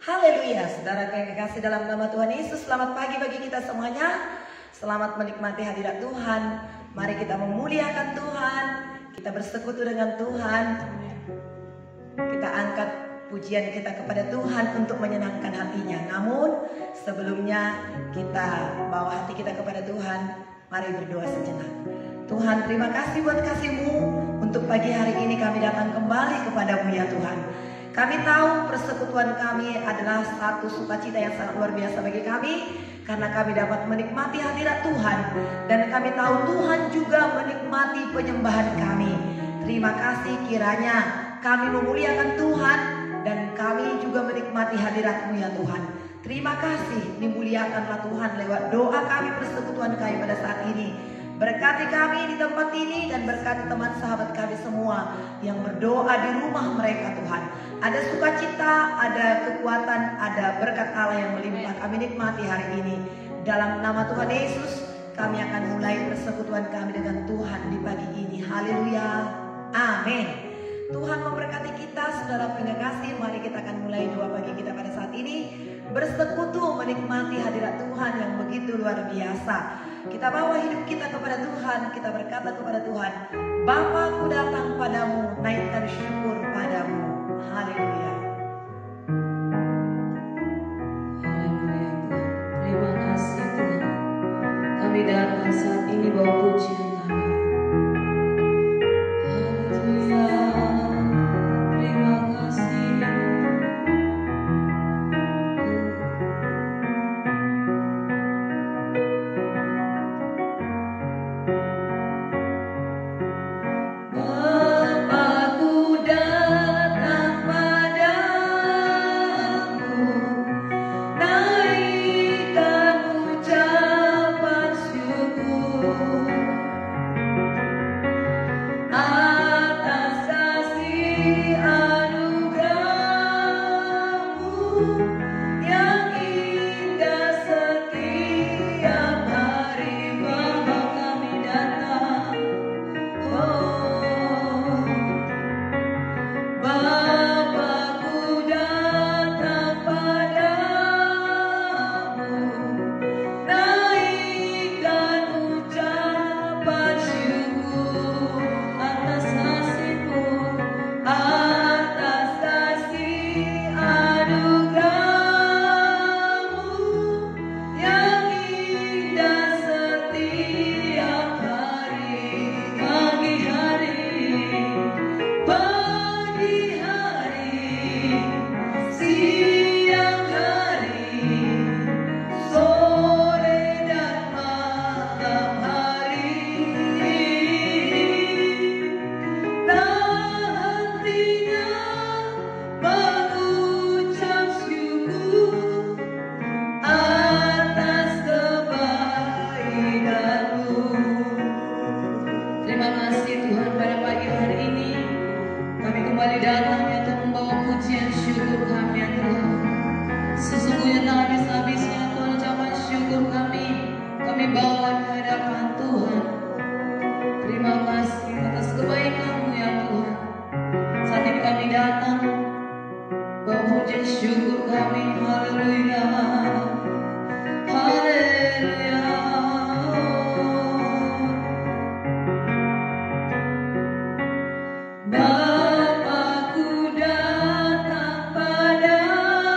Haleluya, saudara yang kekasih dalam nama Tuhan Yesus, selamat pagi bagi kita semuanya. Selamat menikmati hadirat Tuhan. Mari kita memuliakan Tuhan, kita bersekutu dengan Tuhan. Kita angkat pujian kita kepada Tuhan untuk menyenangkan hatinya. Namun sebelumnya kita bawa hati kita kepada Tuhan. Mari berdoa sejenak. Tuhan, terima kasih buat kasih-Mu. Untuk pagi hari ini kami datang kembali kepadamu ya Tuhan. Kami tahu persekutuan kami adalah satu sukacita yang sangat luar biasa bagi kami, karena kami dapat menikmati hadirat Tuhan. Dan kami tahu Tuhan juga menikmati penyembahan kami. Terima kasih, kiranya kami memuliakan Tuhan dan kami juga menikmati hadirat-Mu ya Tuhan. Terima kasih, dimuliakanlah Tuhan lewat doa kami, persekutuan kami pada saat ini. Berkati kami di tempat ini dan berkati teman sahabat kami semua yang berdoa di rumah mereka Tuhan. Ada sukacita, ada kekuatan, ada berkat Allah yang melimpah kami nikmati hari ini. Dalam nama Tuhan Yesus kami akan mulai persekutuan kami dengan Tuhan di pagi ini. Haleluya, amin. Tuhan memberkati kita saudara pendengar. Mari kita akan mulai doa pagi kita pada saat ini, bersekutu menikmati hadirat Tuhan yang begitu luar biasa. Kita bawa hidup kita kepada Tuhan, kita berkata kepada Tuhan, Bapa, aku datang padamu, naikkan syukur padamu. Haleluya. Haleluya Tuhan. Terima kasih Tuhan. Kami datang saat ini bawa pujian kami. Haleluya. Terima kasih. Bapakku datang padamu, naikkan ucapan syukur atas kasih anugerah-Mu yang indah setiap hari. Bapa, kami datang. Bapakku datang padamu, naikkan ucapan syukur atas kasih-Mu, atas kasih anugerah-Mu yang indah setiap hari. Pagi hari, siang hari, sore dan malam hari, tak hentinya mengucap syukur atas kebaikan-Mu. Terima kasih Tuhan, pada pagi hari ini kami kembali datang ya Tuhan, membawa pujian syukur kami ya Tuhan. Sesungguhnya tak habis-habisnya Tuhan ucapan syukur kami bawa di hadapan Tuhan. Terima kasih atas kebaikan-Mu ya Tuhan. Saat ini kami datang bawa pujian syukur kami. Haleluya, haleluya. Bapakku datang padamu,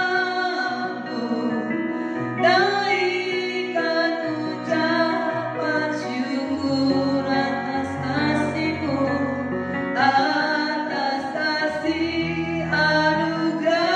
naikkan ucapan syukur atas kasih-Mu, atas kasih anugerah-Mu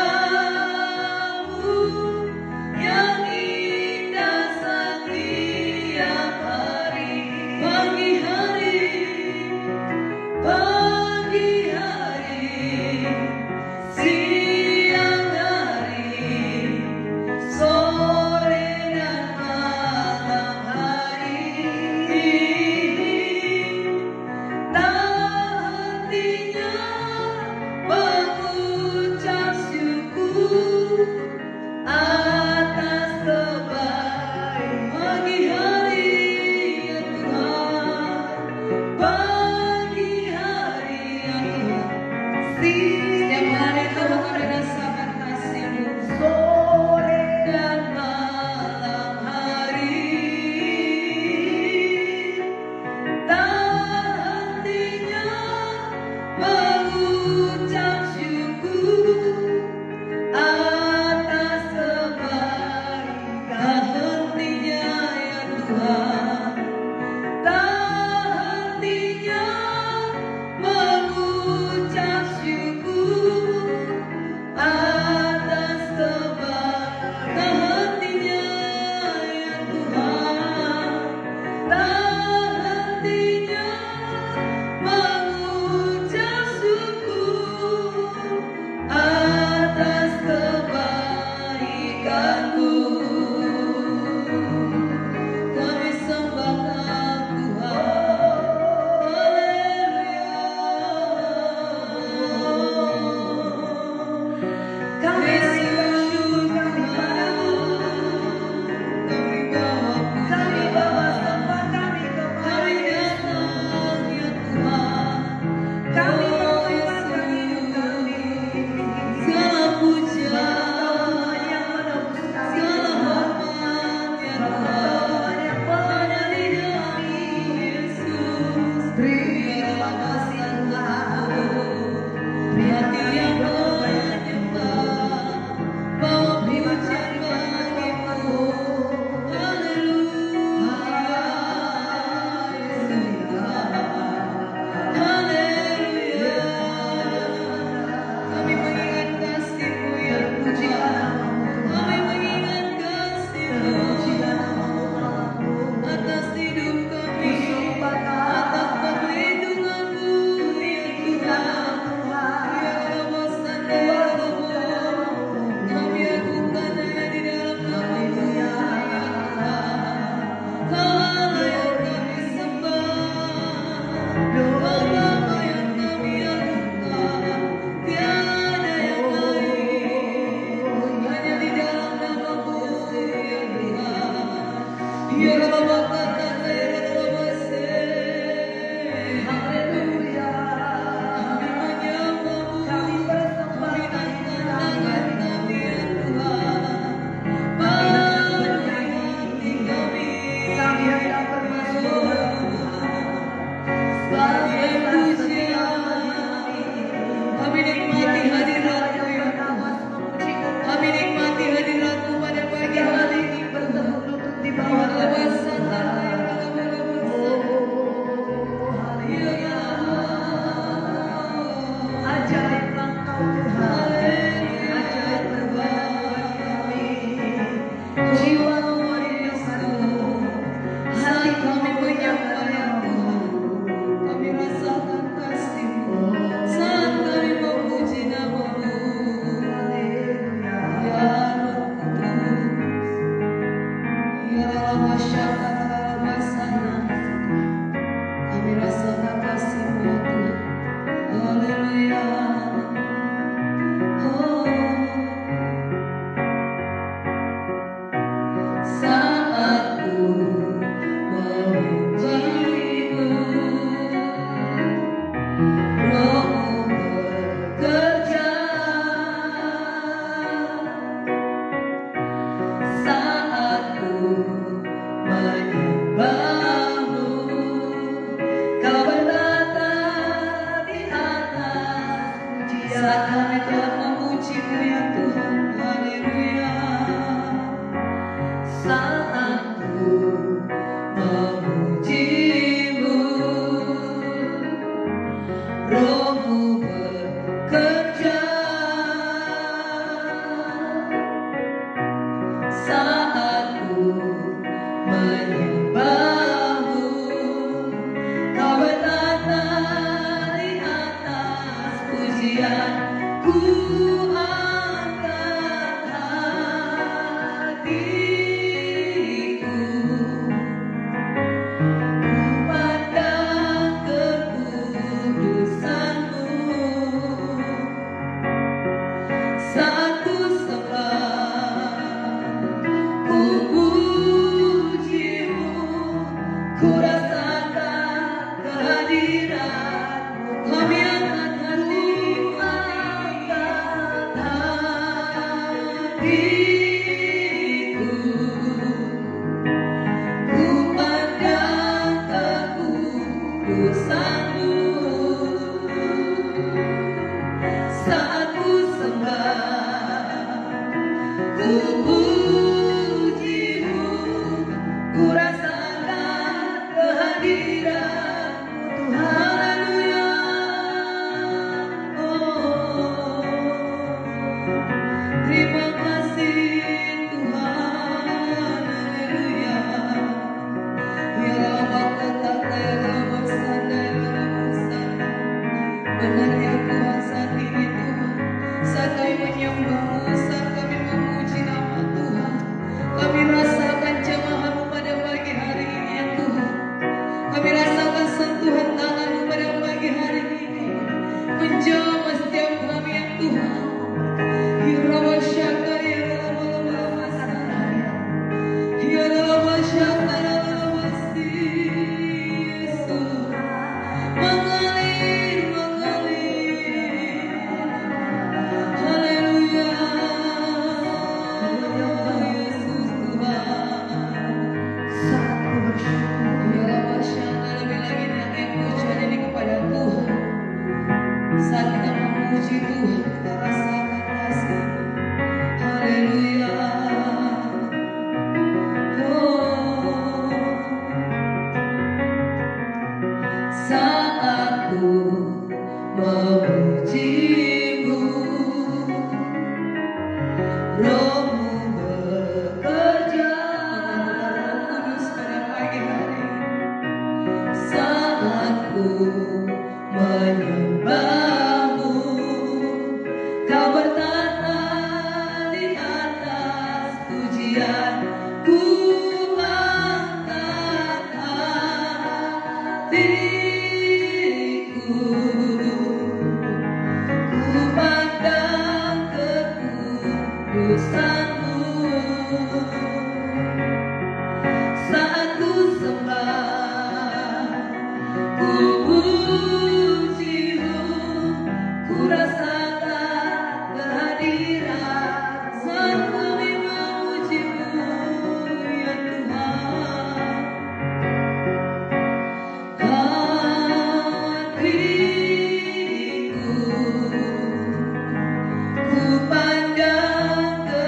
Ku pandang ke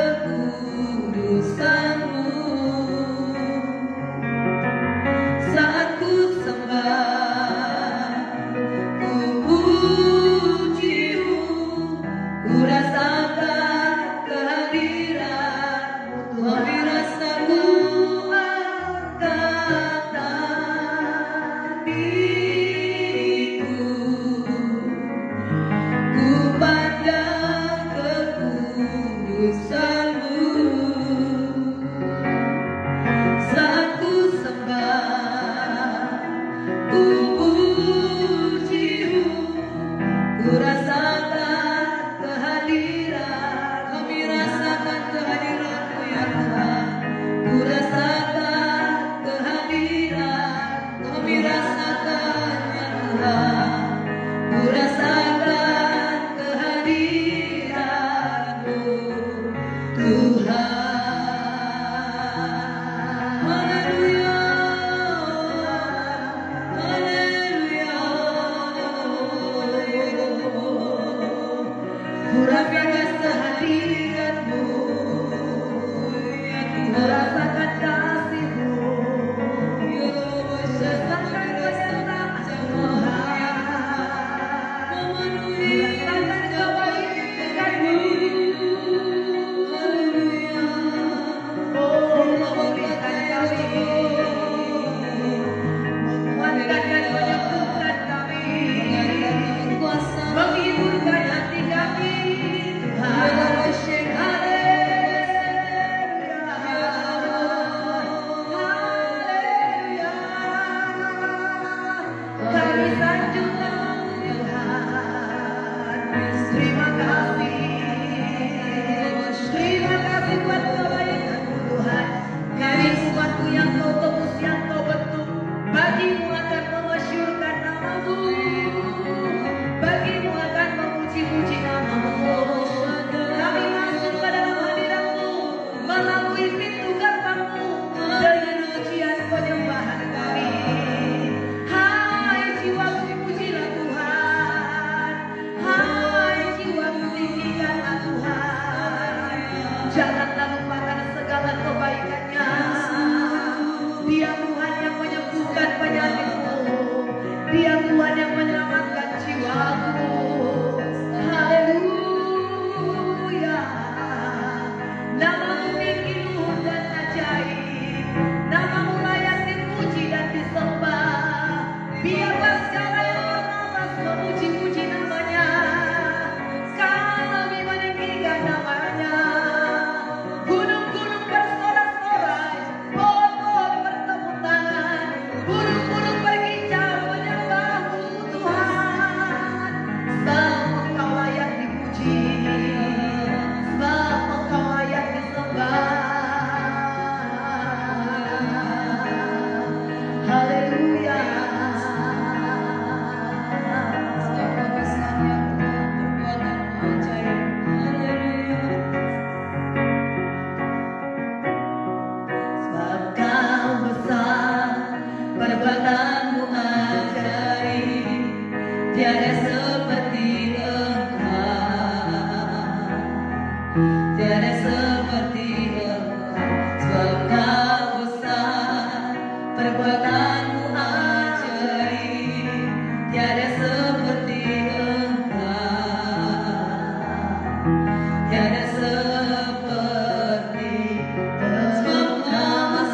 janganlah lupakan segala kebaikannya. Dia Tuhan yang menyembuhkan penyakitmu. Dia Tuhan yang menyelamatkan jiwamu. Haleluya. Namamu tinggi luhur dan ajaib. Namamu layak dipuji dan disembah. Biarlah segala yang bernafas memuji-muji namanya. Kami meninggikan namanya. Gunung-gunung bersorak-sorai, pohon-pohon bertepuk tangan, burung-burung berkicau menyembahmu Tuhan. Sebab Engkau layak dipuji, sebab Engkau layak disembah. Haleluya. Sebab Kau besar, perbuatanmu ajaib, tiada seperti Engkau, tiada seperti Engkau. Sebab Kau besar, perbuatanmu ajaib, tiada seperti Engkau, tiada seperti Engkau.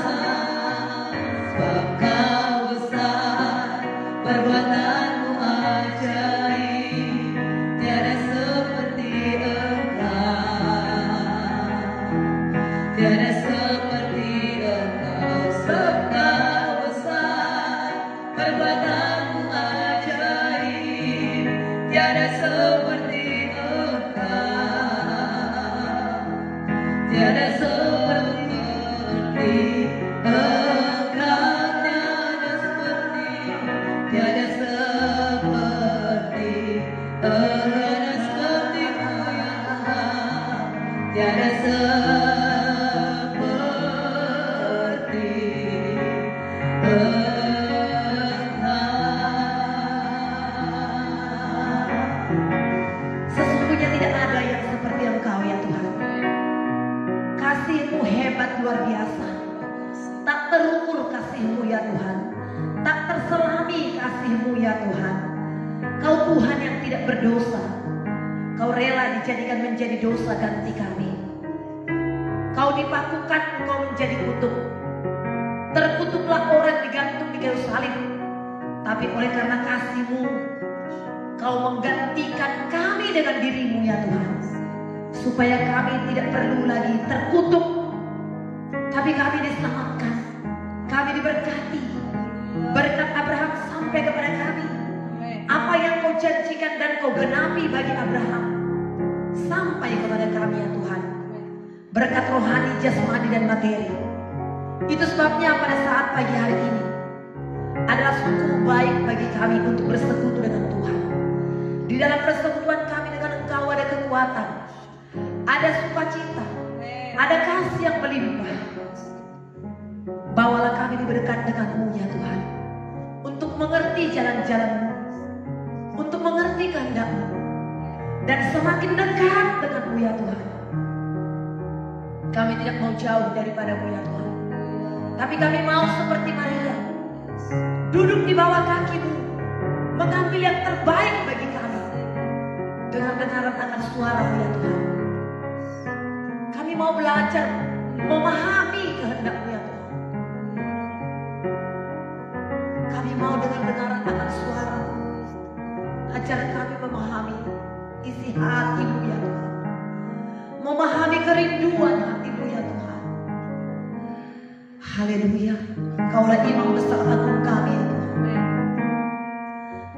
Sebab Kau besar, perbuatanmu ajaib, tiada seperti Engkau, tiada seperti Engkau. Sebab Kau besar, perbuatanmu ajaib, tiada seperti Engkau, tiada seperti Engkau, tiada seperti Engkau, tiada seperti Sesungguhnya tidak ada yang seperti Engkau ya Tuhan. Kasih-Mu hebat luar biasa. Tak terukur kasih-Mu ya Tuhan. Tak terselami kasih-Mu ya Tuhan. Kau Tuhan yang tidak berdosa. Kau rela dijadikan menjadi dosa ganti kami. Kau dipakukan, Engkau menjadi kutuk. Terkutuklah orang digantung di kayu salib. Tapi oleh karena kasih-Mu, Kau menggantikan kami dengan diri-Mu ya Tuhan. Supaya kami tidak perlu lagi terkutuk, tapi kami diselamatkan. Kami diberkati. Berkat Abraham sampai kepada kami. Apa yang Kau janjikan dan Kau genapi bagi Abraham sampai kepada kami ya Tuhan. Berkat rohani, jasmani dan materi. Itu sebabnya pada saat pagi hari ini adalah sungguh baik bagi kami untuk bersekutu dengan Tuhan. Di dalam persekutuan kami dengan Engkau ada kekuatan, ada sukacita, ada kasih yang melimpah. Bawalah kami diberkat dengan-Mu ya Tuhan, untuk mengerti jalan-jalan-Mu, untuk mengerti kehendak-Mu, dan semakin dekat dengan-Mu ya Tuhan. Kami tidak mau jauh daripada-Mu ya Tuhan, tapi kami mau seperti Maria, duduk di bawah kaki-Mu, mengambil yang terbaik bagi kami, dengan kedengaran akan suara-Mu ya Tuhan. Kami mau belajar memahami kehendak-Mu ya Tuhan. Kami mau dengar-dengaran akan suara-Mu. Ajar kami memahami isi hati-Mu ya Tuhan. Memahami kerinduan hati-Mu ya Tuhan. Haleluya. Kaulah imam besar agung kami ya Tuhan.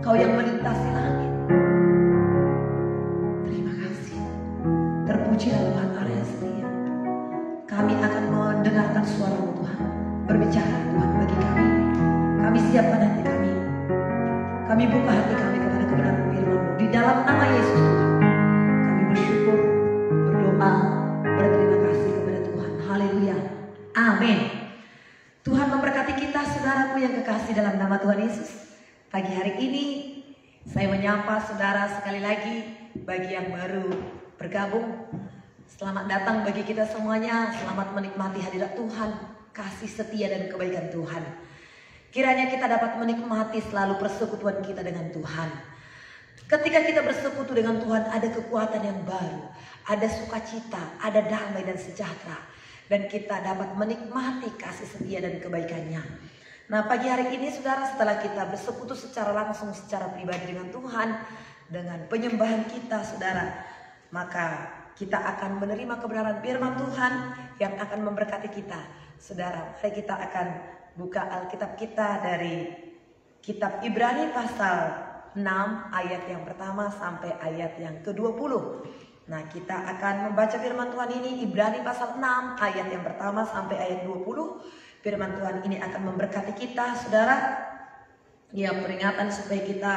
Kau yang melintasi langit. Terima kasih. Terpujilah Tuhan Allah yang setia. Kami akan mendengarkan suara-Mu Tuhan. Berbicara Tuhan bagi kami. Kami siapkan hati kami. Kami buka hati kami kepada kebenaran firman-Mu. Di dalam nama Yesus Tuhan, kami bersyukur, berdoa, berterima kasih kepada Tuhan. Haleluya. Amin. Tuhan memberkati kita saudaraku yang kekasih dalam nama Tuhan Yesus. Pagi hari ini saya menyapa saudara sekali lagi. Bagi yang baru bergabung, Selamat datang bagi kita semuanya. Selamat menikmati hadirat Tuhan, kasih setia dan kebaikan Tuhan. Kiranya kita dapat menikmati selalu persekutuan kita dengan Tuhan. Ketika kita bersekutu dengan Tuhan, ada kekuatan yang baru, ada sukacita, ada damai dan sejahtera, dan kita dapat menikmati kasih setia dan kebaikannya. Nah, pagi hari ini saudara, setelah kita bersekutu secara langsung, secara pribadi dengan Tuhan, dengan penyembahan kita saudara, maka kita akan menerima kebenaran firman Tuhan yang akan memberkati kita. Saudara, mari kita akan buka Alkitab kita dari kitab Ibrani pasal 6 ayat yang pertama sampai ayat yang ke-20. Nah, kita akan membaca firman Tuhan ini, Ibrani pasal 6 ayat yang pertama sampai ayat 20. Firman Tuhan ini akan memberkati kita saudara. Ya, peringatan supaya kita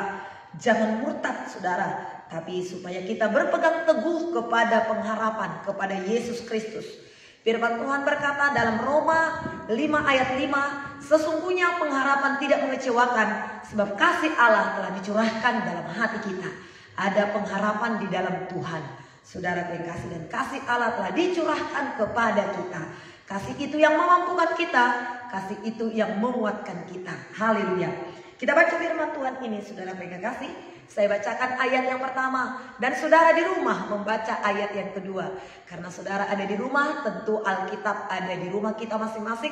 jangan murtad saudara, tapi supaya kita berpegang teguh kepada pengharapan kepada Yesus Kristus. Firman Tuhan berkata dalam Roma 5 ayat 5, sesungguhnya pengharapan tidak mengecewakan, sebab kasih Allah telah dicurahkan dalam hati kita. Ada pengharapan di dalam Tuhan. Saudara yang kasih, dan kasih Allah telah dicurahkan kepada kita. Kasih itu yang memampukan kita, kasih itu yang menguatkan kita. Haleluya. Kita baca firman Tuhan ini, saudara yang kasih. Saya bacakan ayat yang pertama, dan saudara di rumah membaca ayat yang kedua. Karena saudara ada di rumah, tentu Alkitab ada di rumah kita masing-masing.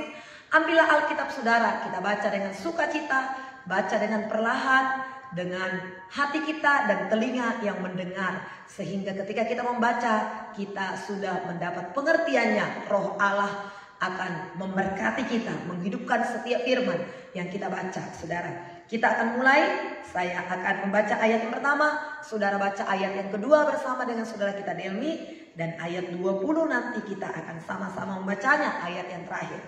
Ambillah Alkitab saudara, kita baca dengan sukacita, baca dengan perlahan, dengan hati kita dan telinga yang mendengar. Sehingga ketika kita membaca, kita sudah mendapat pengertiannya. Roh Allah akan memberkati kita, menghidupkan setiap firman yang kita baca saudara. Kita akan mulai. Saya akan membaca ayat yang pertama, saudara baca ayat yang kedua bersama dengan saudara kita Delmi, dan ayat 20 nanti kita akan sama-sama membacanya, ayat yang terakhir.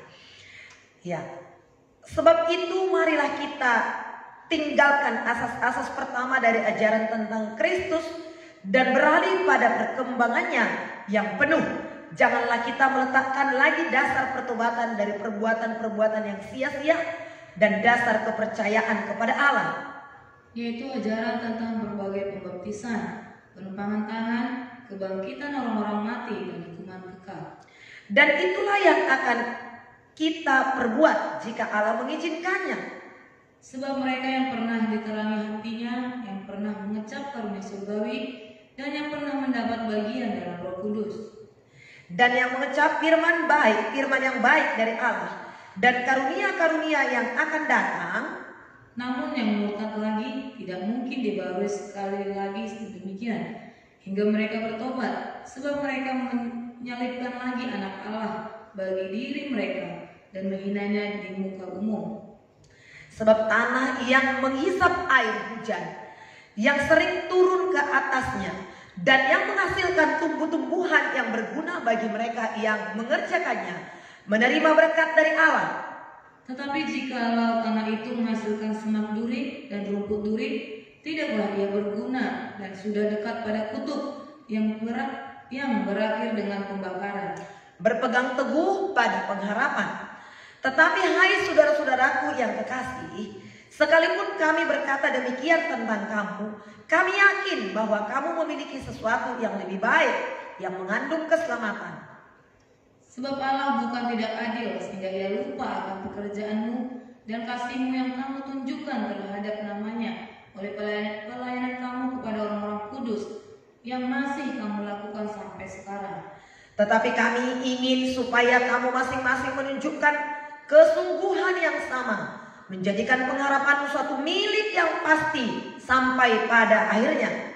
Ya, sebab itu marilah kita tinggalkan asas-asas pertama dari ajaran tentang Kristus dan beralih pada perkembangannya yang penuh. Janganlah kita meletakkan lagi dasar pertobatan dari perbuatan-perbuatan yang sia-sia dan dasar kepercayaan kepada Allah, yaitu ajaran tentang berbagai pembaptisan, penumpangan tangan, kebangkitan orang-orang mati, dan hukuman kekal. Dan itulah yang akan kita perbuat jika Allah mengizinkannya. Sebab mereka yang pernah diterangi hatinya, yang pernah mengecap karunia surgawi, dan yang pernah mendapat bagian dalam Roh Kudus, dan yang mengecap firman yang baik dari Allah, dan karunia-karunia yang akan datang, namun yang murtad lagi tidak mungkin dibarui sekali lagi demikian, hingga mereka bertobat, sebab mereka menyalibkan lagi anak Allah bagi diri mereka dan menghinanya di muka umum. Sebab tanah yang menghisap air hujan, yang sering turun ke atasnya, dan yang menghasilkan tumbuh-tumbuhan yang berguna bagi mereka yang mengerjakannya, menerima berkat dari Allah. Tetapi jikalau tanah itu menghasilkan semak duri dan rumput duri, tidaklah ia berguna dan sudah dekat pada kutub yang berakhir dengan pembakaran. Berpegang teguh pada pengharapan. Tetapi hai saudara-saudaraku yang kekasih, sekalipun kami berkata demikian tentang kamu, kami yakin bahwa kamu memiliki sesuatu yang lebih baik, yang mengandung keselamatan. Sebab Allah bukan tidak adil sehingga ia lupa akan pekerjaanmu dan kasihmu yang kamu tunjukkan terhadap namanya oleh pelayanan kamu kepada orang-orang kudus yang masih kamu lakukan sampai sekarang. Tetapi kami ingin supaya kamu masing-masing menunjukkan kesungguhan yang sama, menjadikan pengharapanmu suatu milik yang pasti sampai pada akhirnya.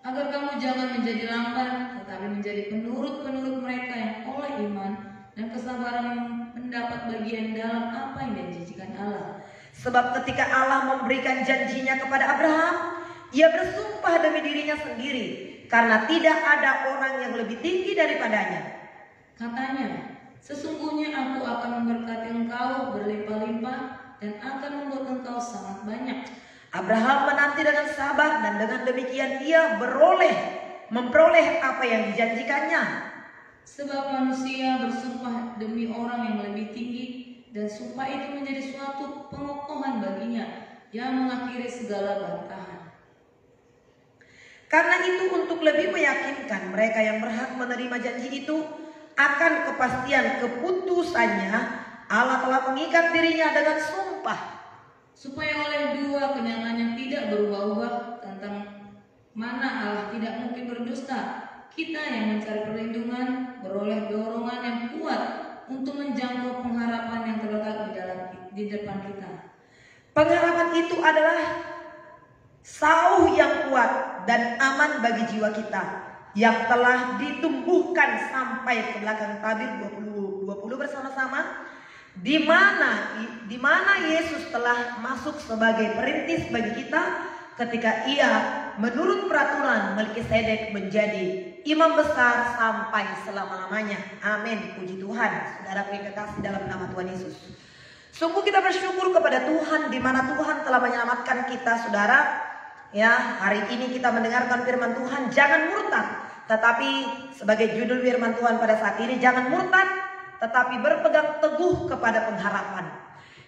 Agar kamu jangan menjadi lamban, tetapi menjadi penurut-penurut mereka yang oleh iman dan kesabaran mendapat bagian dalam apa yang dijanjikan Allah. Sebab ketika Allah memberikan janjinya kepada Abraham, ia bersumpah demi dirinya sendiri, karena tidak ada orang yang lebih tinggi daripadanya. Katanya, sesungguhnya aku akan memberkati engkau berlimpah-limpah dan akan membuat engkau sangat banyak. Abraham menanti dengan sabar, dan dengan demikian ia memperoleh apa yang dijanjikannya. Sebab manusia bersumpah demi orang yang lebih tinggi, dan sumpah itu menjadi suatu pengokohan baginya yang mengakhiri segala bantahan. Karena itu untuk lebih meyakinkan mereka yang berhak menerima janji itu akan kepastian keputusannya, Allah telah mengikat dirinya dengan sumpah. Supaya oleh dua kenyangan yang tidak berubah-ubah tentang mana Allah tidak mungkin berdusta, kita yang mencari perlindungan beroleh dorongan yang kuat untuk menjangkau pengharapan yang terletak di depan kita. Pengharapan itu adalah sauh yang kuat dan aman bagi jiwa kita yang telah ditumbuhkan sampai ke belakang tabir 20 bersama-sama, di mana Yesus telah masuk sebagai perintis bagi kita ketika ia menurut peraturan Melkisedek menjadi imam besar sampai selama-lamanya. Amin, puji Tuhan. Saudara yang kekasih dalam nama Tuhan Yesus, sungguh kita bersyukur kepada Tuhan di mana Tuhan telah menyelamatkan kita, saudara. Ya, hari ini kita mendengarkan firman Tuhan, jangan murtad. Tetapi sebagai judul firman Tuhan pada saat ini, jangan murtad, tetapi berpegang teguh kepada pengharapan.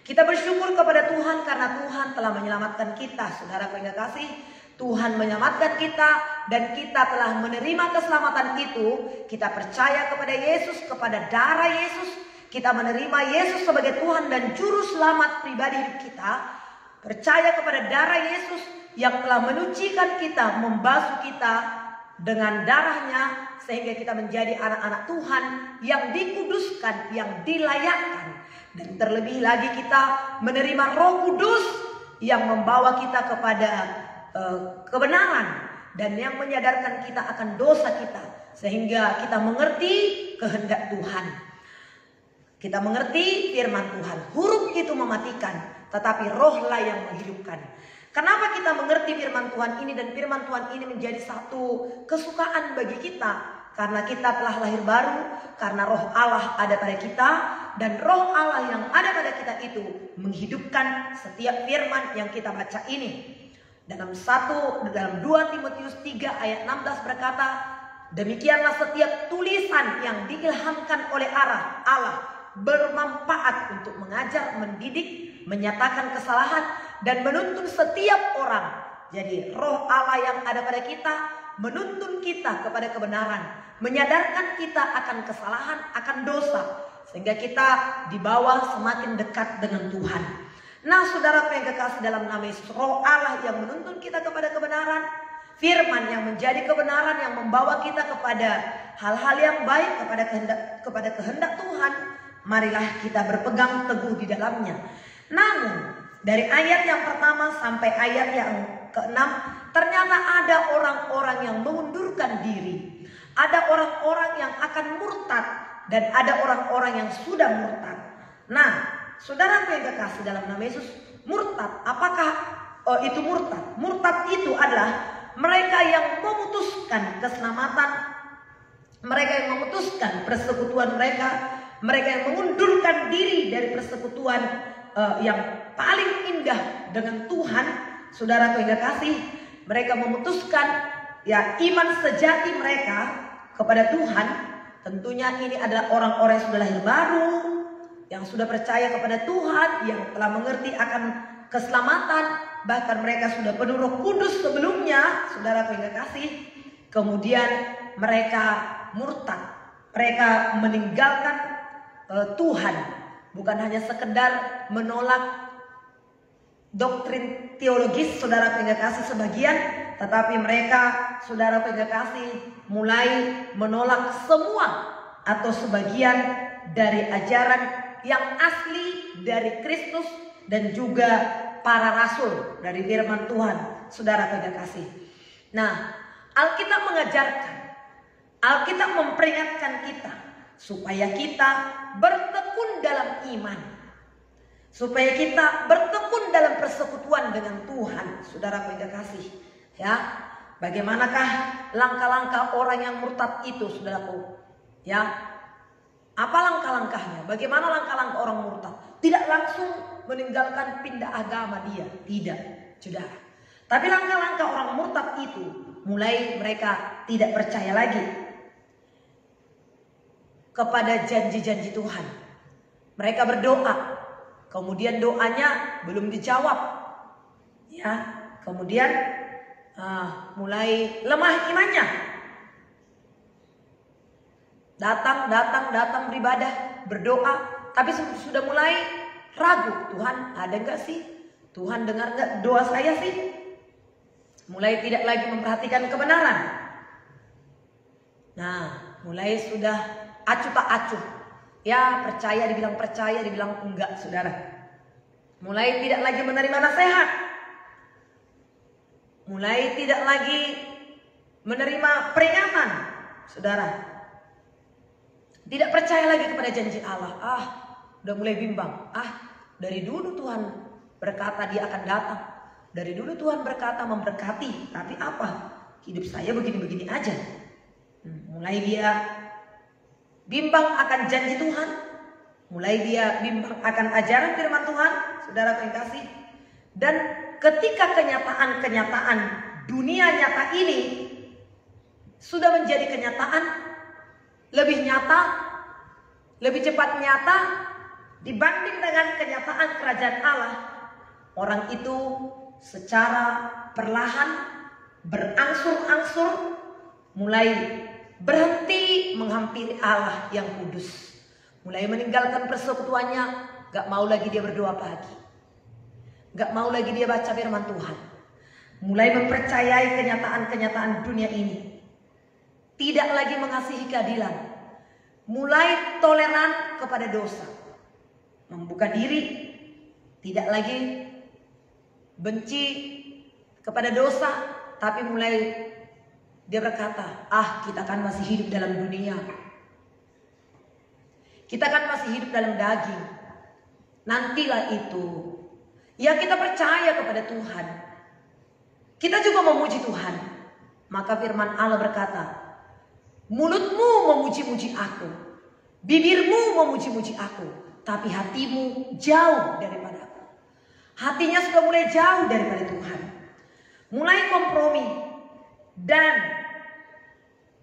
Kita bersyukur kepada Tuhan karena Tuhan telah menyelamatkan kita, saudara yang kasih. Tuhan menyelamatkan kita dan kita telah menerima keselamatan itu. Kita percaya kepada Yesus, kepada darah Yesus. Kita menerima Yesus sebagai Tuhan dan Juru Selamat pribadi hidup kita. Percaya kepada darah Yesus yang telah menyucikan kita, membasuh kita dengan darahnya, sehingga kita menjadi anak-anak Tuhan yang dikuduskan, yang dilayakkan. Dan terlebih lagi kita menerima Roh Kudus yang membawa kita kepada kebenaran dan yang menyadarkan kita akan dosa kita, sehingga kita mengerti kehendak Tuhan. Kita mengerti firman Tuhan. Huruf itu mematikan, tetapi rohlah yang menghidupkan. Kenapa kita mengerti firman Tuhan ini dan firman Tuhan ini menjadi satu kesukaan bagi kita? Karena kita telah lahir baru, karena roh Allah ada pada kita, dan roh Allah yang ada pada kita itu menghidupkan setiap firman yang kita baca ini. Dalam 2 Timotius 3 ayat 16 berkata, demikianlah setiap tulisan yang diilhamkan oleh Allah bermanfaat untuk mengajar, mendidik, menyatakan kesalahan, dan menuntun setiap orang. Jadi roh Allah yang ada pada kita menuntun kita kepada kebenaran, menyadarkan kita akan kesalahan, akan dosa, sehingga kita dibawa semakin dekat dengan Tuhan. Nah, saudara yang kekasih dalam nama Yesus, roh Allah yang menuntun kita kepada kebenaran, firman yang menjadi kebenaran yang membawa kita kepada hal-hal yang baik, kepada kehendak Tuhan. Marilah kita berpegang teguh di dalamnya. Namun dari ayat yang pertama sampai ayat yang ke-6, ternyata ada orang-orang yang mengundurkan diri. Ada orang-orang yang akan murtad dan ada orang-orang yang sudah murtad. Nah, saudara yang kekasih dalam nama Yesus, murtad, apakah itu murtad? Murtad itu adalah mereka yang memutuskan keselamatan, mereka yang memutuskan persekutuan mereka yang mengundurkan diri dari persekutuan yang paling indah dengan Tuhan. Saudara yang kekasih, mereka memutuskan ya iman sejati mereka kepada Tuhan. Tentunya ini adalah orang-orang yang sudah lahir baru, yang sudah percaya kepada Tuhan, yang telah mengerti akan keselamatan, bahkan mereka sudah penuh Roh Kudus sebelumnya, saudara yang kekasih. Kemudian mereka murtad, mereka meninggalkan Tuhan, bukan hanya sekedar menolak doktrin teologis, saudara yang kekasih sebagian, tetapi mereka, saudara yang kekasih, mulai menolak semua atau sebagian dari ajaran yang asli dari Kristus dan juga para rasul dari firman Tuhan, saudara yang kekasih. Nah, Alkitab mengajarkan, Alkitab memperingatkan kita supaya kita bertekun dalam iman, supaya kita bertekun dalam persekutuan dengan Tuhan, saudara yang kekasih. Ya, bagaimanakah langkah-langkah orang yang murtad itu, saudaraku? Ya, apa langkah-langkahnya? Bagaimana langkah-langkah orang murtad? Tidak langsung meninggalkan pindah agama dia, tidak, saudara. Tapi langkah-langkah orang murtad itu mulai mereka tidak percaya lagi kepada janji-janji Tuhan. Mereka berdoa, kemudian doanya belum dijawab. Ya, kemudian mulai lemah imannya. Datang beribadah, berdoa, tapi sudah mulai ragu. Tuhan ada nggak sih? Tuhan dengar nggak doa saya sih? Mulai tidak lagi memperhatikan kebenaran. Mulai sudah acuh tak acuh. Ya, percaya dibilang percaya, dibilang enggak, saudara. Mulai tidak lagi menerima nasihat. Mulai tidak lagi menerima peringatan, saudara. Tidak percaya lagi kepada janji Allah. Udah mulai bimbang. Dari dulu Tuhan berkata dia akan datang. Dari dulu Tuhan berkata memberkati. Tapi apa? Hidup saya begini-begini aja. Mulai dia bimbang akan janji Tuhan. Mulai dia bimbang akan ajaran firman Tuhan. Saudara yang kasih. Dan ketika kenyataan-kenyataan dunia nyata ini sudah menjadi kenyataan, lebih nyata, lebih cepat nyata dibanding dengan kenyataan kerajaan Allah, orang itu secara perlahan berangsur-angsur mulai berhenti menghampiri Allah yang kudus, mulai meninggalkan persekutuannya, gak mau lagi dia berdoa pagi, gak mau lagi dia baca firman Tuhan, mulai mempercayai kenyataan-kenyataan dunia ini, tidak lagi mengasihi keadilan, mulai toleran kepada dosa, membuka diri, tidak lagi benci kepada dosa, tapi mulai dia berkata, kita kan masih hidup dalam dunia, kita kan masih hidup dalam daging, nantilah itu. Ya, kita percaya kepada Tuhan, kita juga memuji Tuhan. Maka firman Allah berkata, mulutmu memuji-muji aku, bibirmu memuji-muji aku, tapi hatimu jauh daripada aku. Hatinya sudah mulai jauh daripada Tuhan, mulai kompromi. Dan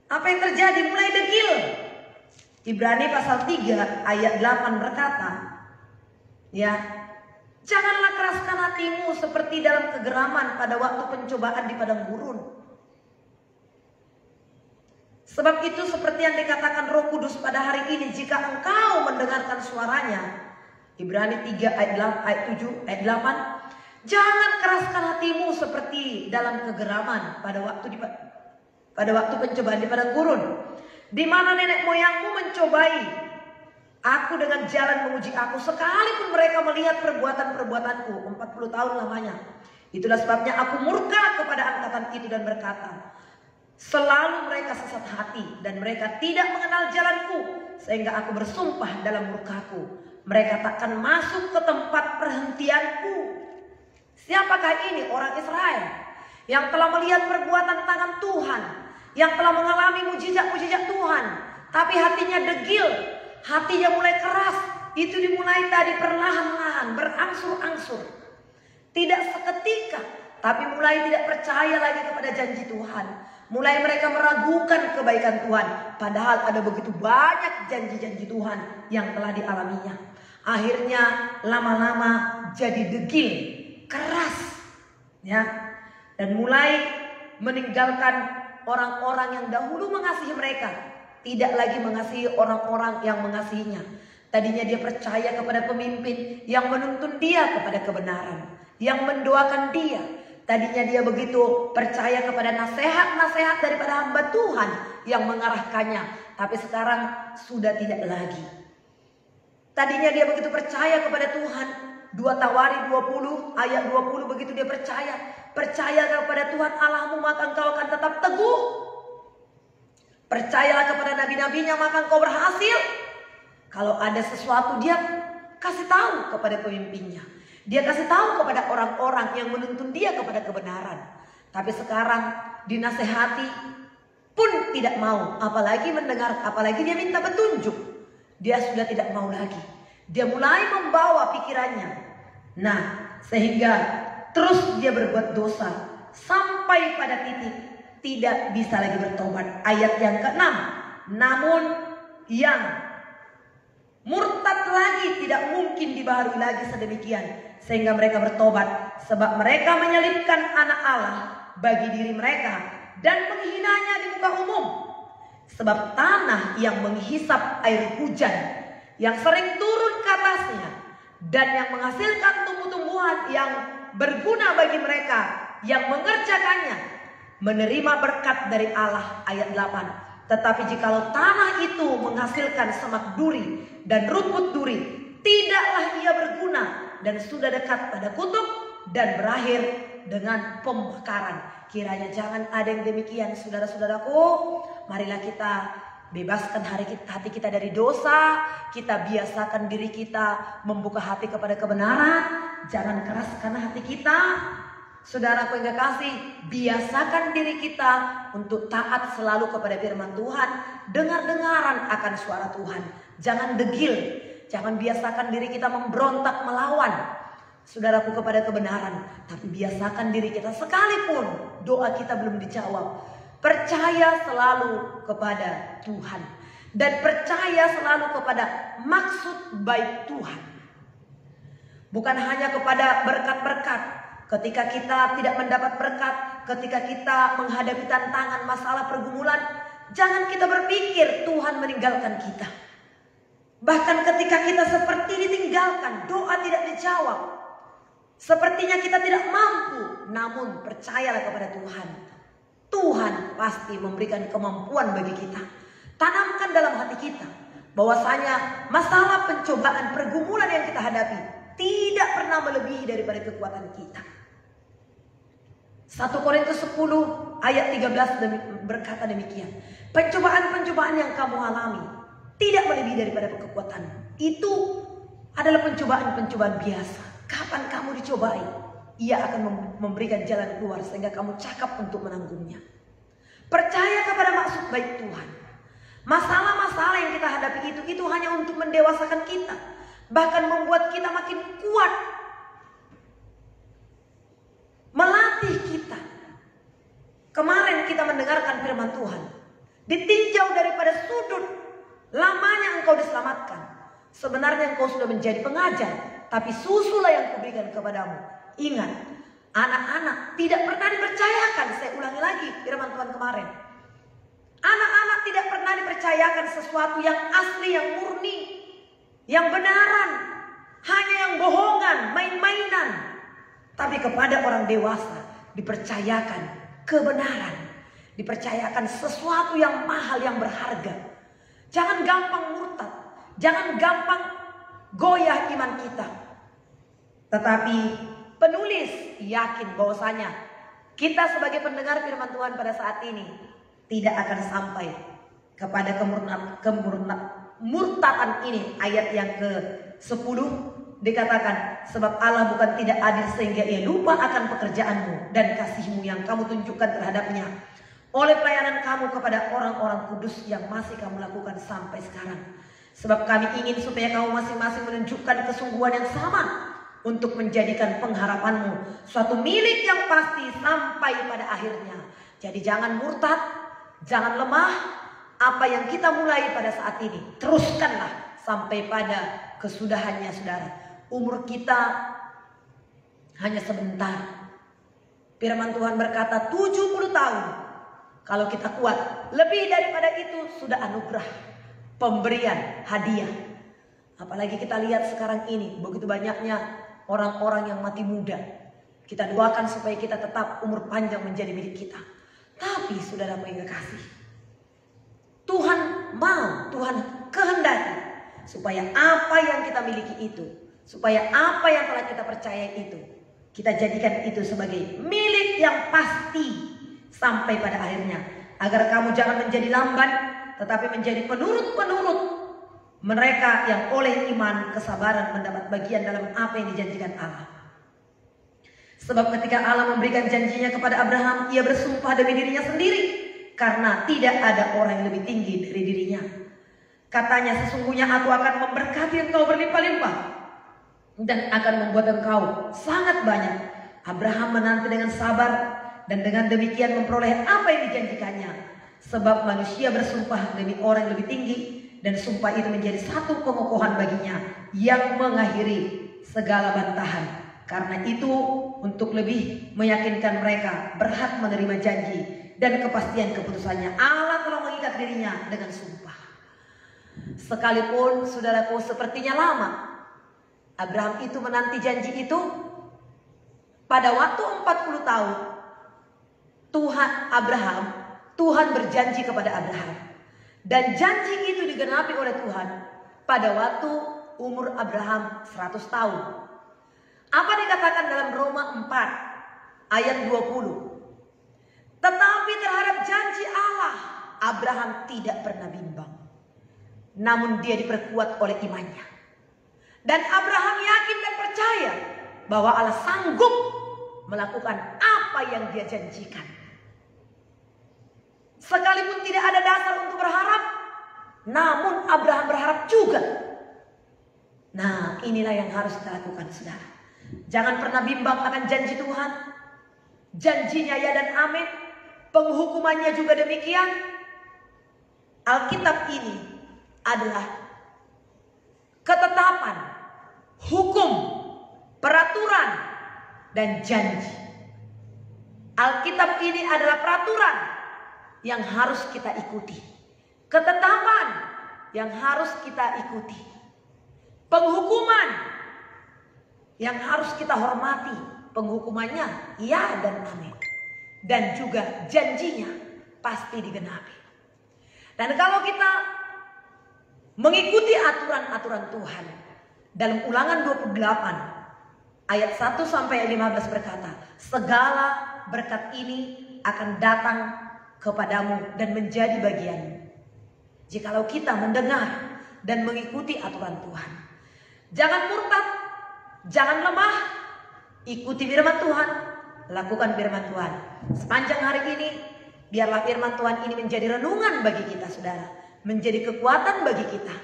apa yang terjadi? Mulai degil. Ibrani pasal 3 ayat 8 berkata, janganlah keraskan hatimu seperti dalam kegeraman pada waktu pencobaan di padang gurun. Sebab itu seperti yang dikatakan Roh Kudus pada hari ini, jika engkau mendengarkan suaranya. Ibrani 3 ayat 7 ayat 8. Jangan keraskan hatimu seperti dalam kegeraman pada waktu pencobaan di padang gurun, di mana nenek moyangmu mencobai aku dengan jalan memuji aku, sekalipun mereka melihat perbuatan-perbuatanku 40 tahun lamanya. Itulah sebabnya aku murka kepada angkatan itu dan berkata, selalu mereka sesat hati dan mereka tidak mengenal jalanku, sehingga aku bersumpah dalam murkaku, mereka takkan masuk ke tempat perhentianku. Siapakah ini? Orang Israel yang telah melihat perbuatan tangan Tuhan, yang telah mengalami mujizat-mujizat Tuhan, tapi hatinya degil, hatinya mulai keras. Itu dimulai tadi perlahan-lahan, berangsur-angsur, tidak seketika, tapi mulai tidak percaya lagi kepada janji Tuhan. Mulai mereka meragukan kebaikan Tuhan, padahal ada begitu banyak janji-janji Tuhan yang telah dialaminya. Akhirnya lama-lama jadi degil, keras, dan mulai meninggalkan orang-orang yang dahulu mengasihi mereka, tidak lagi mengasihi orang-orang yang mengasihinya. Tadinya dia percaya kepada pemimpin yang menuntun dia kepada kebenaran, yang mendoakan dia. Tadinya dia begitu percaya kepada nasihat-nasihat daripada hamba Tuhan yang mengarahkannya, tapi sekarang sudah tidak lagi. Tadinya dia begitu percaya kepada Tuhan. 2 Tawari 20 ayat 20 begitu dia percaya kepada Tuhan Allahmu, maka engkau akan tetap teguh. Percayalah kepada nabi-nabinya, maka engkau berhasil. Kalau ada sesuatu dia kasih tahu kepada pemimpinnya, dia kasih tahu kepada orang-orang yang menuntun dia kepada kebenaran. Tapi sekarang dinasehati pun tidak mau, apalagi mendengar, apalagi dia minta petunjuk, dia sudah tidak mau lagi. Dia mulai membawa pikirannya. Nah, sehingga terus dia berbuat dosa sampai pada titik tidak bisa lagi bertobat. Ayat yang ke-6. Namun yang murtad lagi tidak mungkin dibaharui lagi sedemikian sehingga mereka bertobat, sebab mereka menyelipkan anak Allah bagi diri mereka dan menghinanya di muka umum. Sebab tanah yang menghisap air hujan yang sering turun ke atasnya dan yang menghasilkan tumbuh-tumbuhan yang berguna bagi mereka yang mengerjakannya menerima berkat dari Allah. Ayat 8. Tetapi jikalau tanah itu menghasilkan semak duri dan rumput duri, tidaklah ia berguna dan sudah dekat pada kutuk dan berakhir dengan pembakaran. Kiranya jangan ada yang demikian, saudara-saudaraku. Marilah kita bebaskan hati kita dari dosa. Kita biasakan diri kita membuka hati kepada kebenaran. Jangan keraskan hati kita. Saudaraku yang kekasih, biasakan diri kita untuk taat selalu kepada firman Tuhan. Dengar-dengaran akan suara Tuhan. Jangan degil. Jangan biasakan diri kita memberontak melawan saudaraku kepada kebenaran. Tapi biasakan diri kita sekalipun doa kita belum dijawab, percaya selalu kepada Tuhan. Dan percaya selalu kepada maksud baik Tuhan. Bukan hanya kepada berkat-berkat. Ketika kita tidak mendapat berkat, ketika kita menghadapi tantangan, masalah, pergumulan, jangan kita berpikir Tuhan meninggalkan kita. Bahkan ketika kita seperti ditinggalkan, doa tidak dijawab, sepertinya kita tidak mampu, namun percayalah kepada Tuhan. Tuhan pasti memberikan kemampuan bagi kita. Tanamkan dalam hati kita bahwasanya masalah, pencobaan, pergumulan yang kita hadapi tidak pernah melebihi daripada kekuatan kita. 1 Korintus 10 ayat 13 berkata demikian. Pencobaan-pencobaan yang kamu alami tidak melebihi daripada kekuatan. Itu adalah pencobaan-pencobaan biasa. Kapan kamu dicobai, Ia akan memberikan jalan keluar sehingga kamu cakap untuk menanggungnya. Percaya kepada maksud baik Tuhan. Masalah-masalah yang kita hadapi itu hanya untuk mendewasakan kita, bahkan membuat kita makin kuat, melatih kita. Kemarin kita mendengarkan firman Tuhan, ditinjau daripada sudut lamanya engkau diselamatkan. Sebenarnya engkau sudah menjadi pengajar, tapi susulah yang kuberikan kepadamu. Ingat, anak-anak tidak pernah dipercayakan. Saya ulangi lagi firman Tuhan kemarin. Anak-anak tidak pernah dipercayakan sesuatu yang asli, yang murni, yang benaran. Hanya yang bohongan, main-mainan. Tapi kepada orang dewasa dipercayakan kebenaran. Dipercayakan sesuatu yang mahal, yang berharga. Jangan gampang murtad. Jangan gampang goyah iman kita. Tetapi penulis yakin bahwasanya kita sebagai pendengar firman Tuhan pada saat ini tidak akan sampai kepada kemurtatan ini. Ayat yang ke-10 dikatakan, sebab Allah bukan tidak adil sehingga Ia lupa akan pekerjaanmu dan kasihmu yang kamu tunjukkan terhadapnya oleh pelayanan kamu kepada orang-orang kudus yang masih kamu lakukan sampai sekarang. Sebab kami ingin supaya kamu masing-masing menunjukkan kesungguhan yang sama untuk menjadikan pengharapanmu suatu milik yang pasti sampai pada akhirnya. Jadi jangan murtad, jangan lemah. Apa yang kita mulai pada saat ini, teruskanlah sampai pada kesudahannya, saudara. Umur kita hanya sebentar. Firman Tuhan berkata 70 tahun. Kalau kita kuat, lebih daripada itu sudah anugerah, pemberian, hadiah. Apalagi kita lihat sekarang ini, begitu banyaknya orang-orang yang mati muda. Kita doakan supaya kita tetap umur panjang menjadi milik kita. Tapi saudara yang kekasih, Tuhan mau, Tuhan kehendaki supaya apa yang kita miliki itu, supaya apa yang telah kita percaya itu, kita jadikan itu sebagai milik yang pasti sampai pada akhirnya. Agar kamu jangan menjadi lamban, tetapi menjadi penurut-penurut mereka yang oleh iman kesabaran mendapat bagian dalam apa yang dijanjikan Allah. Sebab ketika Allah memberikan janjinya kepada Abraham, ia bersumpah demi dirinya sendiri, karena tidak ada orang yang lebih tinggi dari dirinya. Katanya, sesungguhnya aku akan memberkati engkau berlimpah-limpah dan akan membuat engkau sangat banyak. Abraham menanti dengan sabar dan dengan demikian memperoleh apa yang dijanjikannya. Sebab manusia bersumpah demi orang yang lebih tinggi, dan sumpah itu menjadi satu pengokohan baginya yang mengakhiri segala bantahan. Karena itu untuk lebih meyakinkan mereka berhak menerima janji dan kepastian keputusannya, Allah telah mengikat dirinya dengan sumpah. Sekalipun saudaraku sepertinya lama Abraham itu menanti janji itu, pada waktu 40 tahun Tuhan berjanji kepada Abraham. Dan janji itu digenapi oleh Tuhan pada waktu umur Abraham 100 tahun. Apa dikatakan dalam Roma 4 ayat 20? Tetapi terhadap janji Allah, Abraham tidak pernah bimbang. Namun dia diperkuat oleh imannya. Dan Abraham yakin dan percaya bahwa Allah sanggup melakukan apa yang dia janjikan. Sekalipun tidak ada dasar untuk berharap, namun Abraham berharap juga. Nah, inilah yang harus kita lakukan, saudara. Jangan pernah bimbang akan janji Tuhan. Janjinya ya dan amin. Penghukumannya juga demikian. Alkitab ini adalah ketetapan, hukum, peraturan, dan janji. Alkitab ini adalah peraturan yang harus kita ikuti. Ketetapan yang harus kita ikuti. Penghukuman yang harus kita hormati, penghukumannya ya dan amin. Dan juga janjinya pasti digenapi. Dan kalau kita mengikuti aturan-aturan Tuhan, dalam Ulangan 28 ayat 1 sampai 15 berkata, segala berkat ini akan datang kepadamu dan menjadi bagianmu jikalau kita mendengar dan mengikuti aturan Tuhan. Jangan murtad, jangan lemah, ikuti firman Tuhan, lakukan firman Tuhan. Sepanjang hari ini, biarlah firman Tuhan ini menjadi renungan bagi kita, saudara. Menjadi kekuatan bagi kita,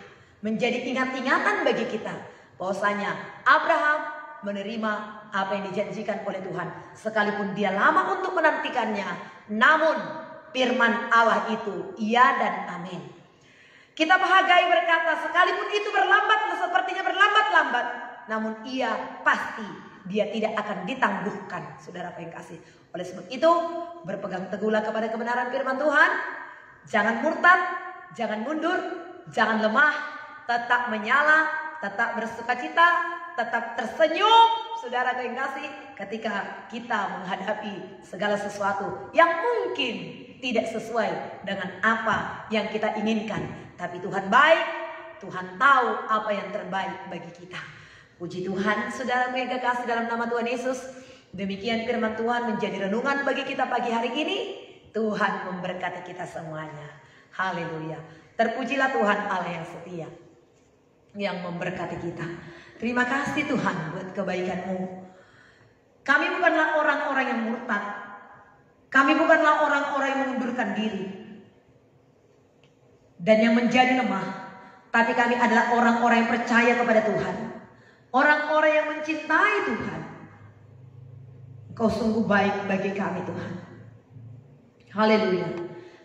menjadi ingat-ingatan bagi kita. Bahwasanya Abraham menerima apa yang dijanjikan oleh Tuhan. Sekalipun dia lama untuk menantikannya, namun firman Allah itu iya dan amin. Kita menghargai berkata, sekalipun itu berlambat, sepertinya berlambat-lambat, namun ia pasti dia tidak akan ditangguhkan, saudara yang kasih. Oleh sebab itu, berpegang teguhlah kepada kebenaran firman Tuhan. Jangan murtad, jangan mundur, jangan lemah, tetap menyala, tetap bersukacita, tetap tersenyum, saudara yang kasih, ketika kita menghadapi segala sesuatu yang mungkin tidak sesuai dengan apa yang kita inginkan. Tapi Tuhan baik, Tuhan tahu apa yang terbaik bagi kita. Puji Tuhan, saudara yang kekasih dalam nama Tuhan Yesus. Demikian firman Tuhan menjadi renungan bagi kita pagi hari ini. Tuhan memberkati kita semuanya. Haleluya. Terpujilah Tuhan Allah yang setia, yang memberkati kita. Terima kasih Tuhan buat kebaikan-Mu. Kami bukanlah orang-orang yang murtad. Kami bukanlah orang-orang yang mengundurkan diri dan yang menjadi lemah. Tapi kami adalah orang-orang yang percaya kepada Tuhan. Orang-orang yang mencintai Tuhan. Engkau sungguh baik bagi kami Tuhan. Haleluya.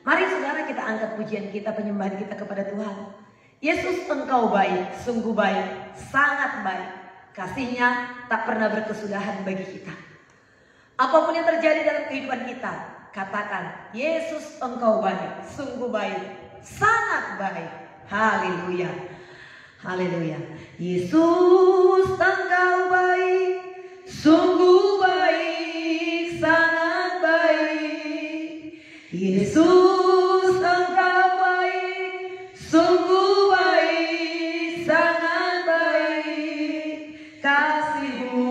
Mari saudara kita angkat pujian kita, penyembahan kita kepada Tuhan. Yesus, Engkau baik, sungguh baik, sangat baik. Kasih-Nya tak pernah berkesudahan bagi kita. Apapun yang terjadi dalam kehidupan kita, katakan, Yesus, Engkau baik, sungguh baik, sangat baik. Haleluya. Haleluya. Yesus, Engkau baik, sungguh baik, sangat baik. Yesus, Engkau baik, sungguh baik, sangat baik. Kasih-Mu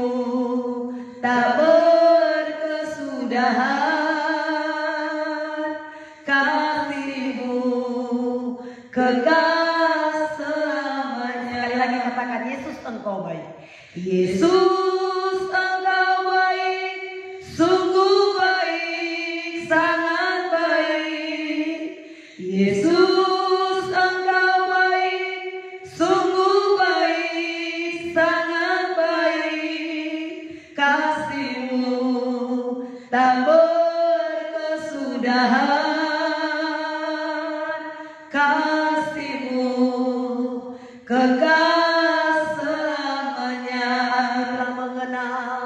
tak berkesudahan, kasih-Mu kekal selamanya. Sekali lagi katakan, Yesus, Engkau baik. Yesus, Engkau baik, sungguh baik, sangat baik. Yesus, Engkau baik, sungguh baik, sangat baik. Kasih-Mu tak berkesudahan, kasih-Mu kekal selamanya. Aku telah mengenal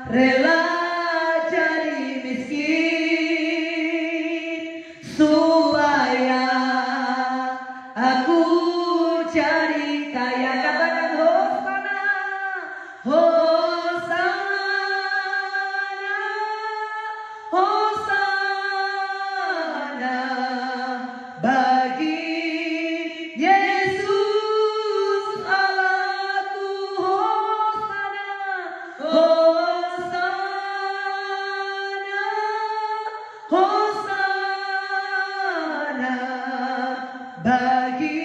rela jadi miskin supaya aku jadi kaya. Katakan Hosana, Hosana, Hosana bagi Yesus Allahku. Hosana, Hosana, Hosana bagi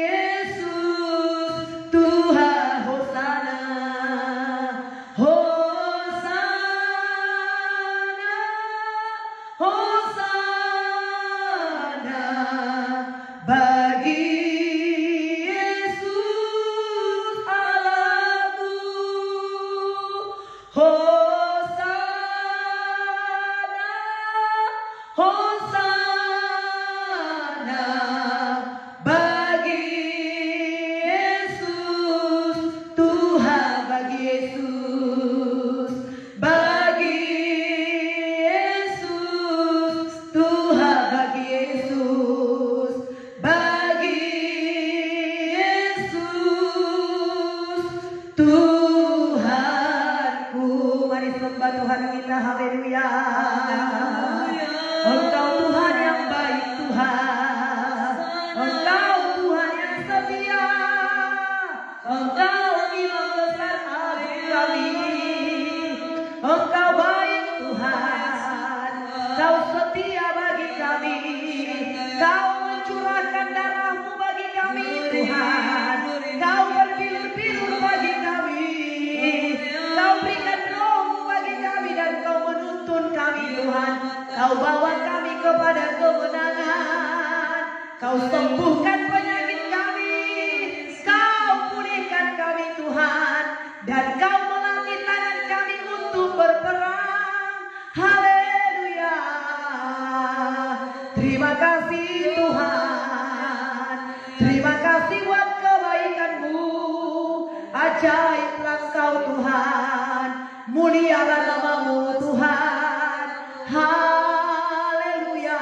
Yesus Tuhan. Hosana, Hosana, Hosana bagi Yesus Allahku. Hosana, Hosana bagi Yesus Tuhan. Bagi Yesus, bagi Yesus Tuhan. Bagi Yesus, bagi Yesus Tuhanku. Mari sembah Tuhan kita. Haleluya. Engkau Tuhan yang baik, Tuhan. Engkau Tuhan yang setia. Engkau imam besar agung kami. Engkau baik, Tuhan. Kau setia bagi kami. Kau mencurahkan darahmu bagi kami, Tuhan. Kau berbilur-bilur bagi kami. Kau berikan rohmu bagi kami dan kau menuntun kami, Tuhan. Kau bawa kami kepada kemenangan. Kau sembuhkan penyakit kami. Kau pulihkan kami, Tuhan. Dan kau melatih tangan kami untuk berperang. Haleluya. Terima kasih, Tuhan. Terima kasih buat kebaikan-Mu. Ajaiblah Engkau, Tuhan. Mulialah nama-Mu, Tuhan. Haleluya.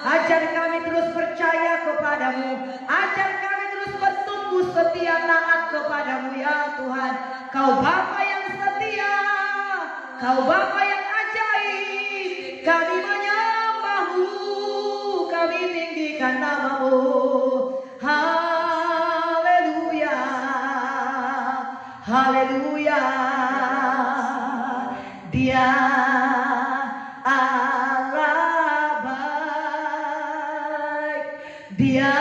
Ajar kami terus percaya kepadamu. Ajar kami terus bertumbuh setia taat kepadamu, ya Tuhan. Kau Bapa yang setia. Kau Bapa yang ajaib. Kami menyembah-Mu. Kami tinggikan nama-Mu. Haleluya. Haleluya. Dia Allah baik. Dia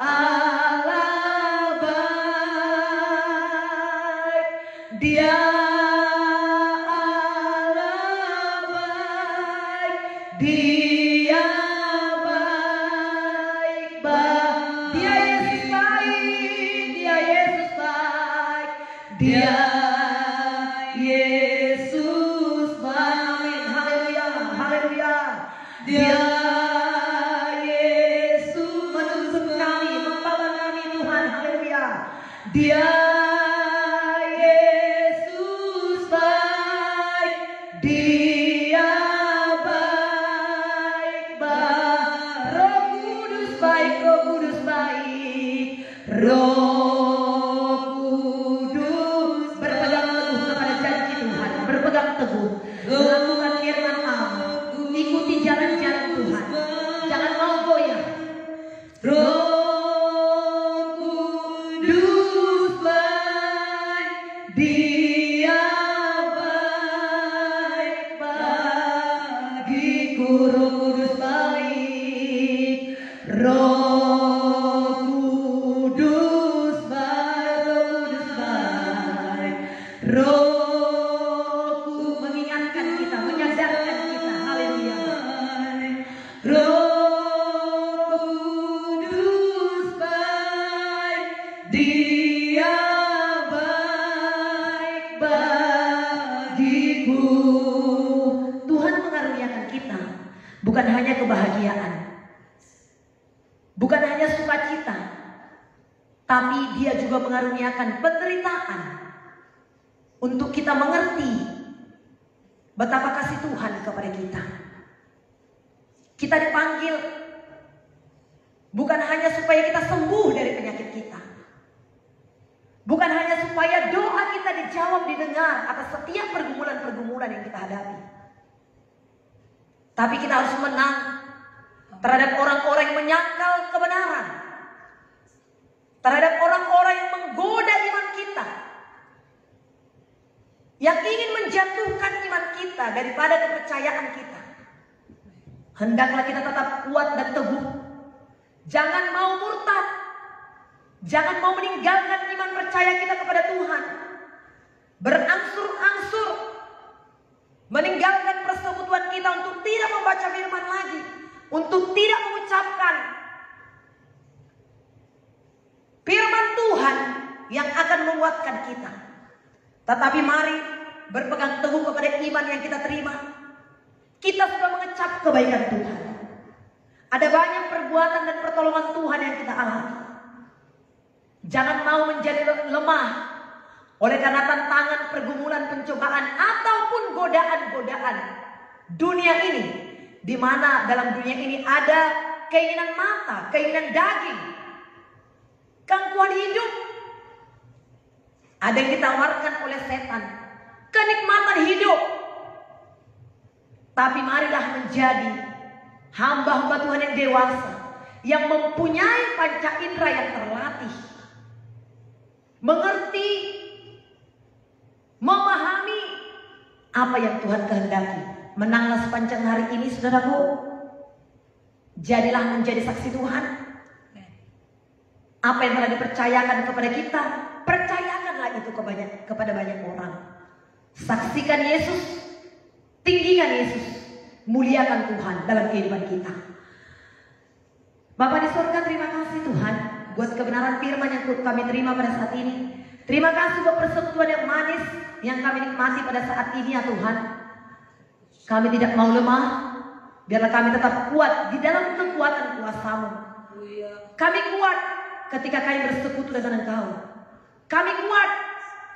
Allah baik. Dia Allah baik. Dia baik. Dia Yesus baik. Dia Yesus baik. Dia Yesus baik. Haleluya. Haleluya. Dia Yesus menuntun kami, membawa kami, Tuhan. Haleluya. Dia Yesus baik. Dia baik. Roh Kudus baik. Roh Kudus baik. Roh Kudus berpegang teguh kepada janji Tuhan. Berpegang teguh. Melakukan firman Allah. Ikuti jalan-jalan Tuhan. Jangan mau goyah. Roh Kudus baik. Dia baik bagiku. Roh Kudus baik. Roh Kudus baik. Roh Kudus baik. Rohku mengingatkan kita, menyadarkan kita. Haleluya. Roh Kudus baik. Dia baik bagiku. Tuhan mengaruniakan kita bukan hanya kebahagiaan, bukan hanya sukacita, tapi Dia juga mengaruniakan penderitaan untuk kita mengerti betapa kasih Tuhan kepada kita. Kita dipanggil bukan hanya supaya kita sembuh dari penyakit kita, bukan hanya supaya doa kita dijawab, didengar atas setiap pergumulan-pergumulan yang kita hadapi, tapi kita harus menang terhadap orang-orang yang menyangkal kebenaran, terhadap orang-orang yang menggoda iman kita, yang ingin menjatuhkan iman kita daripada kepercayaan kita. Hendaklah kita tetap kuat dan teguh. Jangan mau murtad. Jangan mau meninggalkan iman percaya kita kepada Tuhan. Berangsur-angsur meninggalkan persekutuan kita untuk tidak membaca firman lagi, untuk tidak mengucapkan firman Tuhan yang akan menguatkan kita. Tetapi mari berpegang teguh kepada iman yang kita terima. Kita sudah mengecap kebaikan Tuhan. Ada banyak perbuatan dan pertolongan Tuhan yang kita alami. Jangan mau menjadi lemah oleh karena tantangan, pergumulan, pencobaan ataupun godaan-godaan dunia ini, di mana dalam dunia ini ada keinginan mata, keinginan daging, gangguan hidup. Ada yang ditawarkan oleh setan, kenikmatan hidup. Tapi marilah menjadi hamba-hamba Tuhan yang dewasa, yang mempunyai panca indera yang terlatih, mengerti, memahami apa yang Tuhan kehendaki. Menanglah sepanjang hari ini, saudaraku. Jadilah menjadi saksi Tuhan. Apa yang telah dipercayakan kepada kita, percayakanlah itu kepada banyak orang. Saksikan Yesus, tinggikan Yesus, muliakan Tuhan dalam kehidupan kita. Bapa di surga, terima kasih Tuhan buat kebenaran firman yang kami terima pada saat ini. Terima kasih buat persekutuan yang manis yang kami nikmati pada saat ini ya Tuhan. Kami tidak mau lemah, biarlah kami tetap kuat di dalam kekuatan kuasa-Mu. Kami kuat ketika kami bersekutu dengan Engkau. Kami kuat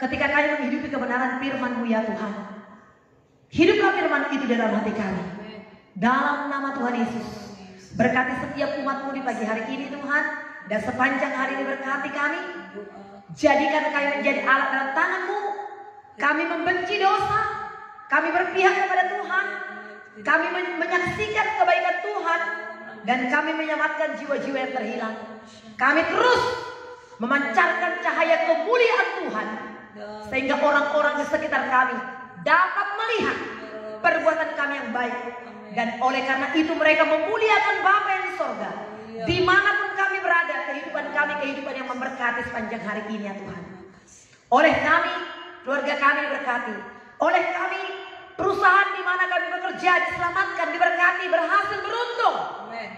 ketika kami menghidupi kebenaran firman-Mu ya Tuhan. Hiduplah firman itu dalam hati kami. Dalam nama Tuhan Yesus, berkati setiap umat-Mu di pagi hari ini Tuhan, dan sepanjang hari ini berkati kami. Jadikan kami menjadi alat dalam tangan-Mu. Kami membenci dosa, kami berpihak kepada Tuhan, kami menyaksikan kebaikan Tuhan, dan kami menyelamatkan jiwa-jiwa yang terhilang. Kami terus memancarkan cahaya kemuliaan Tuhan, sehingga orang-orang di sekitar kami dapat melihat perbuatan kami yang baik. Dan oleh karena itu mereka memuliakan Bapa yang di sorga. Dimanapun kami berada, kehidupan kami kehidupan yang memberkati sepanjang hari ini ya Tuhan. Oleh kami, keluarga kami diberkati. Oleh kami, perusahaan di mana kami bekerja diselamatkan, diberkati, berhasil, beruntung.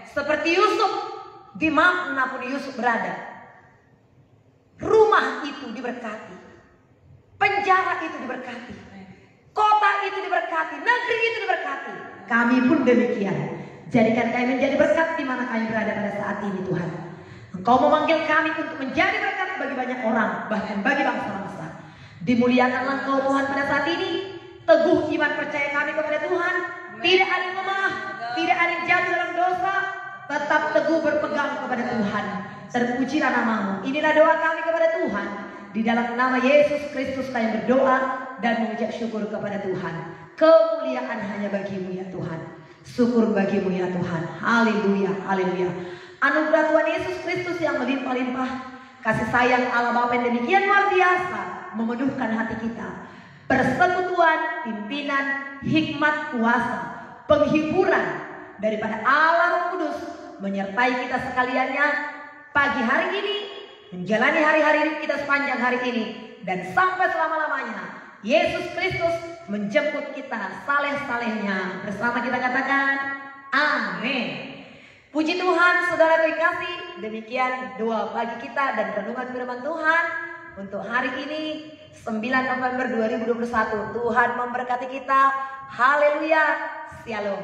Seperti Yusuf, dimanapun Yusuf berada, rumah itu diberkati, penjara itu diberkati, kota itu diberkati, negeri itu diberkati. Kami pun demikian. Jadikan kami menjadi berkat di mana kami berada pada saat ini Tuhan. Engkau memanggil kami untuk menjadi berkat bagi banyak orang, bahkan bagi bangsa-bangsa. Dimuliakanlah Engkau Tuhan pada saat ini. Teguh iman percaya kami kepada Tuhan. Tidak ada yang lemah, tidak ada yang jatuh dalam dosa. Tetap teguh berpegang kepada Tuhan. Terpujilah nama-Mu. Inilah doa kami kepada Tuhan. Di dalam nama Yesus Kristus kami berdoa dan mengucap syukur kepada Tuhan. Kemuliaan hanya bagi-Mu ya Tuhan. Syukur bagi-Mu ya Tuhan. Haleluya, haleluya. Anugerah Tuhan Yesus Kristus yang melimpah-limpah, kasih sayang Allah Bapa yang demikian luar biasa memenuhkan hati kita. Persekutuan, pimpinan, hikmat, kuasa, penghiburan daripada Allah Roh Kudus menyertai kita sekaliannya pagi hari ini, menjalani hari-hari kita sepanjang hari ini, dan sampai selama-lamanya. Yesus Kristus menjemput kita saleh-salehnya. Bersama kita katakan amin. Puji Tuhan, saudara terkasih. Demikian doa bagi kita dan renungan firman Tuhan untuk hari ini 9 November 2021. Tuhan memberkati kita. Haleluya. Shalom.